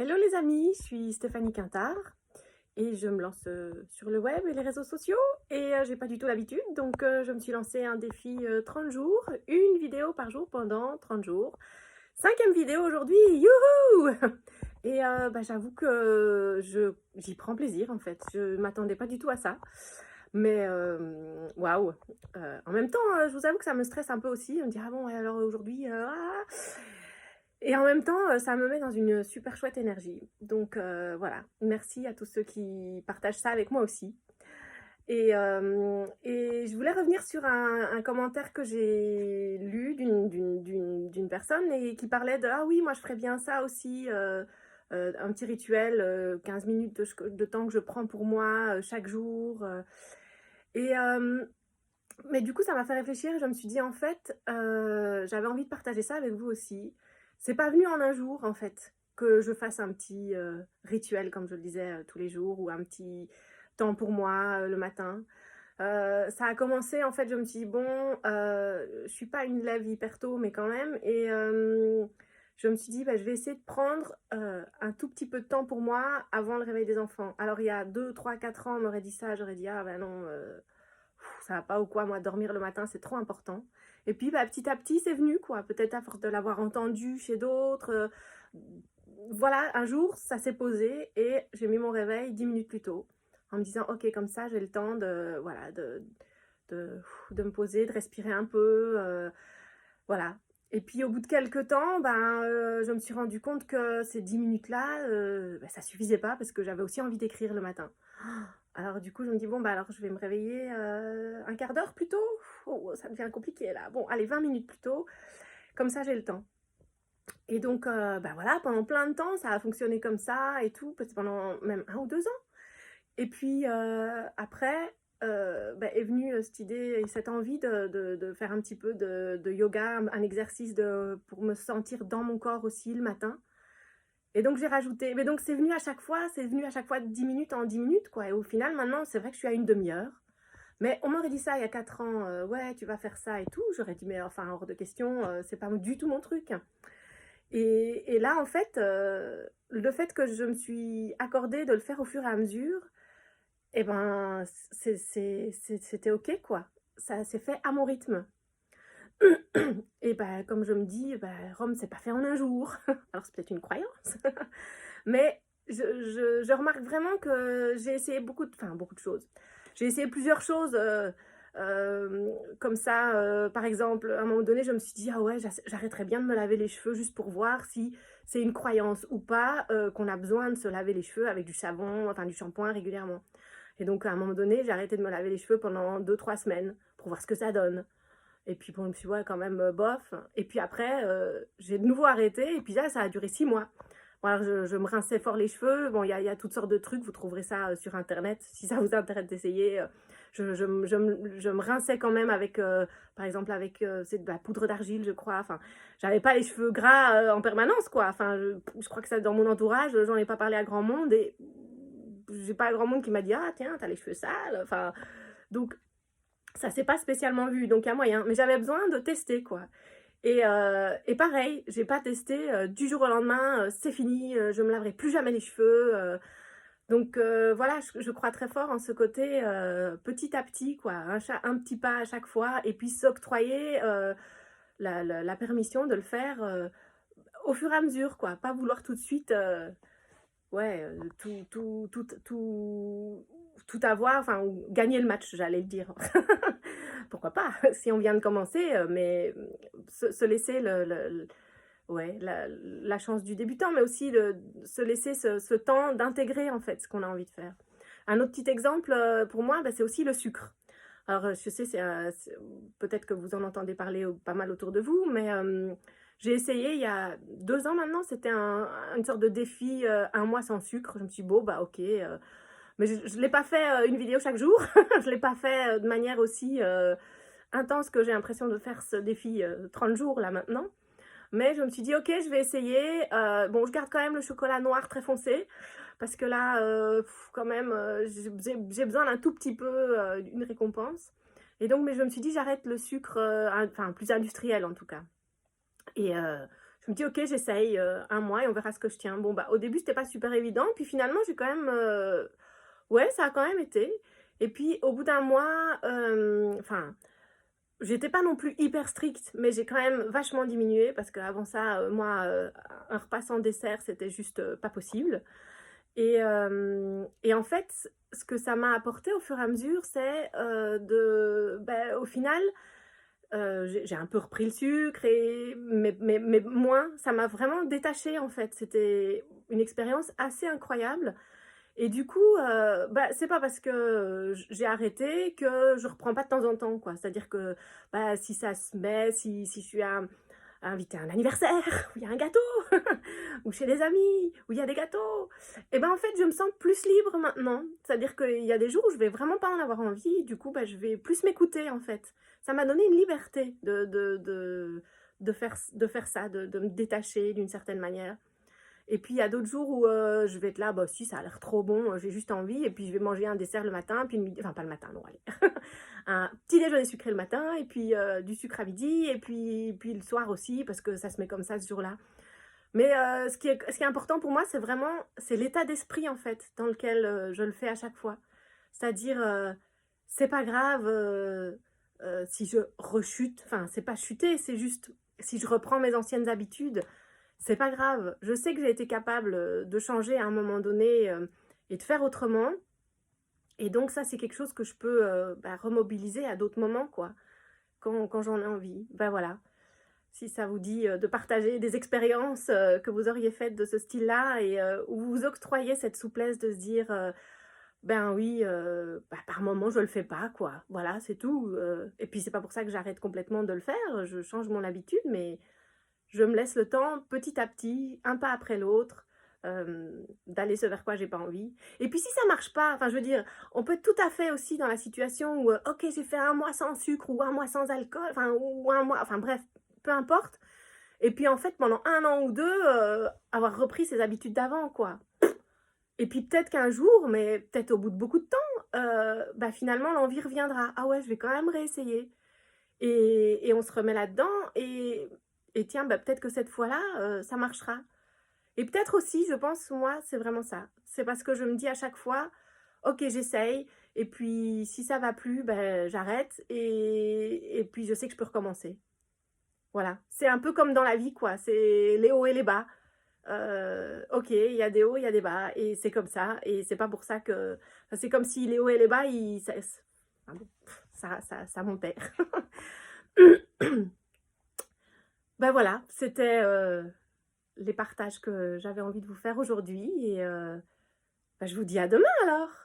Hello les amis, je suis Stéphanie Quintard et je me lance sur le web et les réseaux sociaux et j'ai pas du tout l'habitude donc je me suis lancé un défi 30 jours, une vidéo par jour pendant 30 jours. Cinquième vidéo aujourd'hui, youhou! Et j'avoue que j'y prends plaisir en fait, je m'attendais pas du tout à ça. Mais waouh! En même temps, je vous avoue que ça me stresse un peu aussi. On me dit: «Ah bon, et alors aujourd'hui, ah?» Et en même temps, ça me met dans une super chouette énergie. Donc voilà, merci à tous ceux qui partagent ça avec moi aussi. Et je voulais revenir sur un commentaire que j'ai lu d'une personne et qui parlait de: «Ah oui, moi je ferais bien ça aussi, un petit rituel, 15 minutes de temps que je prends pour moi, chaque jour», et mais du coup, ça m'a fait réfléchir et je me suis dit, en fait, j'avais envie de partager ça avec vous aussi. C'est pas venu en un jour, en fait, que je fasse un petit rituel, comme je le disais, tous les jours, ou un petit temps pour moi le matin. Ça a commencé, en fait, je me suis dit, bon, je suis pas une lève hyper tôt, mais quand même. Et je me suis dit, bah, je vais essayer de prendre un tout petit peu de temps pour moi avant le réveil des enfants. Alors, il y a 2, 3, 4 ans, on m'aurait dit ça, j'aurais dit, ah ben non. Ça va pas ou quoi, moi, dormir le matin, c'est trop important. Et puis, bah, petit à petit, c'est venu, quoi. Peut-être à force de l'avoir entendu chez d'autres. Voilà, un jour, ça s'est posé et j'ai mis mon réveil 10 minutes plus tôt. En me disant, ok, comme ça, j'ai le temps de, voilà, de me poser, de respirer un peu. Voilà. Et puis, au bout de quelques temps, je me suis rendu compte que ces 10 minutes-là, ça suffisait pas parce que j'avais aussi envie d'écrire le matin. Alors du coup, je me dis, bon, bah alors je vais me réveiller un quart d'heure plus tôt. Oh, ça devient compliqué là. Bon, allez, 20 minutes plus tôt. Comme ça, j'ai le temps. Et donc, voilà, pendant plein de temps, ça a fonctionné comme ça et tout, peut-être pendant même 1 ou 2 ans. Et puis après, est venue cette idée et cette envie de faire un petit peu de yoga, un exercice pour me sentir dans mon corps aussi le matin. Et donc j'ai rajouté, mais donc c'est venu à chaque fois de 10 minutes en 10 minutes, quoi. Et au final, maintenant, c'est vrai que je suis à une demi-heure. Mais on m'aurait dit ça il y a 4 ans, ouais, tu vas faire ça et tout. J'aurais dit, mais enfin, hors de question, c'est pas du tout mon truc. Et là, en fait, le fait que je me suis accordée de le faire au fur et à mesure, eh ben, c'était OK, quoi. Ça s'est fait à mon rythme. Et ben, comme je me dis, Rome, c'est pas fait en un jour. Alors, c'est peut-être une croyance. Mais je remarque vraiment que j'ai essayé beaucoup de choses. J'ai essayé plusieurs choses comme ça. Par exemple, à un moment donné, je me suis dit, ah ouais, j'arrêterais bien de me laver les cheveux juste pour voir si c'est une croyance ou pas qu'on a besoin de se laver les cheveux avec du savon, enfin du shampoing régulièrement. Et donc, à un moment donné, j'ai arrêté de me laver les cheveux pendant 2, 3 semaines pour voir ce que ça donne. Et puis, bon, je me suis dit, ouais, quand même, bof. Et puis après, j'ai de nouveau arrêté. Et puis là, ça a duré 6 mois. Bon, alors, je me rinçais fort les cheveux. Bon, il y a toutes sortes de trucs. Vous trouverez ça sur Internet. Si ça vous intéresse d'essayer, je me rinçais quand même avec, par exemple, avec c'est de la poudre d'argile, je crois. Enfin, j'avais pas les cheveux gras en permanence, quoi. Enfin, je crois que ça, dans mon entourage, j'en ai pas parlé à grand monde. Et j'ai pas grand monde qui m'a dit, ah, tiens, t'as les cheveux sales. Enfin, donc, ça s'est pas spécialement vu, donc il y a moyen. Mais j'avais besoin de tester, quoi. Et pareil, j'ai pas testé du jour au lendemain, c'est fini, je me laverai plus jamais les cheveux. Donc voilà, je crois très fort en ce côté petit à petit, quoi. Un petit pas à chaque fois, et puis s'octroyer la permission de le faire au fur et à mesure, quoi. Pas vouloir tout de suite, ouais, tout avoir, enfin, gagner le match, j'allais le dire. Pourquoi pas, si on vient de commencer, mais se laisser ouais, la chance du débutant, mais aussi se laisser ce temps d'intégrer en fait ce qu'on a envie de faire. Un autre petit exemple pour moi, c'est aussi le sucre. Alors je sais, peut-être que vous en entendez parler pas mal autour de vous, mais j'ai essayé il y a 2 ans maintenant, c'était une sorte de défi, un mois sans sucre. Je me suis dit, bon, bah ok, mais je ne l'ai pas fait une vidéo chaque jour, je ne l'ai pas fait de manière aussi intense que j'ai l'impression de faire ce défi 30 jours là maintenant. Mais je me suis dit, ok, je vais essayer. Bon, je garde quand même le chocolat noir très foncé, parce que là, quand même, j'ai besoin d'un tout petit peu d'une récompense. Mais je me suis dit, j'arrête le sucre, enfin, plus industriel en tout cas. Et Je me dis: «OK, j'essaye, 1 mois et on verra ce que je tiens». Bon, bah, au début, c'était pas super évident, puis finalement, j'ai quand même, ouais, ça a quand même été. Et puis au bout d'un mois, enfin, j'étais pas non plus hyper stricte, mais j'ai quand même vachement diminué parce qu'avant ça, moi, un repas sans dessert, c'était juste, pas possible. Et en fait, ce que ça m'a apporté au fur et à mesure, c'est, au final, j'ai un peu repris le sucre mais moins. Ça m'a vraiment détachée, en fait. C'était une expérience assez incroyable et du coup, c'est pas parce que, j'ai arrêté que je reprends pas de temps en temps, quoi. C'est-à-dire que, si ça se met, si je suis invitée à un anniversaire où il y a un gâteau ou chez des amis où il y a des gâteaux, et ben, en fait, je me sens plus libre maintenant. C'est-à-dire qu'il y a des jours où je vais vraiment pas en avoir envie, du coup, je vais plus m'écouter, en fait. Ça m'a donné une liberté de faire ça, de me détacher d'une certaine manière. Et puis il y a d'autres jours où, je vais être là: «Bah si, ça a l'air trop bon, j'ai juste envie» et puis je vais manger un dessert le matin, puis le midi enfin pas le matin, non, allez. Un petit déjeuner sucré le matin et puis, du sucre à midi et puis le soir aussi parce que ça se met comme ça ce jour-là. Mais, ce qui est important pour moi, c'est l'état d'esprit, en fait, dans lequel, je le fais à chaque fois. C'est-à-dire, c'est pas grave, si je rechute, enfin, c'est pas chuter, c'est juste si je reprends mes anciennes habitudes, c'est pas grave. Je sais que j'ai été capable, de changer à un moment donné, et de faire autrement et donc ça, c'est quelque chose que je peux, remobiliser à d'autres moments, quoi, quand j'en ai envie. Voilà. Si ça vous dit, de partager des expériences, que vous auriez faites de ce style-là et où vous vous octroyez cette souplesse de se dire, «Ben oui, par moment je le fais pas quoi, voilà c'est tout», et puis c'est pas pour ça que j'arrête complètement de le faire, je change mon habitude, mais je me laisse le temps petit à petit, un pas après l'autre, d'aller ce vers quoi j'ai pas envie. Et puis si ça marche pas, enfin je veux dire, on peut être tout à fait aussi dans la situation où, OK, j'ai fait 1 mois sans sucre ou 1 mois sans alcool, enfin ou 1 mois, enfin bref, peu importe. Et puis en fait, pendant 1 an ou 2, avoir repris ses habitudes d'avant, quoi. Et puis peut-être qu'un jour, mais peut-être au bout de beaucoup de temps, finalement l'envie reviendra. Ah ouais, je vais quand même réessayer. Et on se remet là-dedans et tiens, peut-être que cette fois-là, ça marchera. Et peut-être aussi, je pense, moi, c'est vraiment ça. C'est parce que je me dis à chaque fois: «OK, j'essaye et puis si ça va plus, j'arrête et puis je sais que je peux recommencer». Voilà, c'est un peu comme dans la vie, quoi, c'est les hauts et les bas. OK, il y a des hauts, il y a des bas et c'est comme ça et c'est pas pour ça que enfin, c'est comme si les hauts et les bas, ils ça s enfin bon, ça montait. Voilà, c'était, les partages que j'avais envie de vous faire aujourd'hui et je vous dis à demain alors!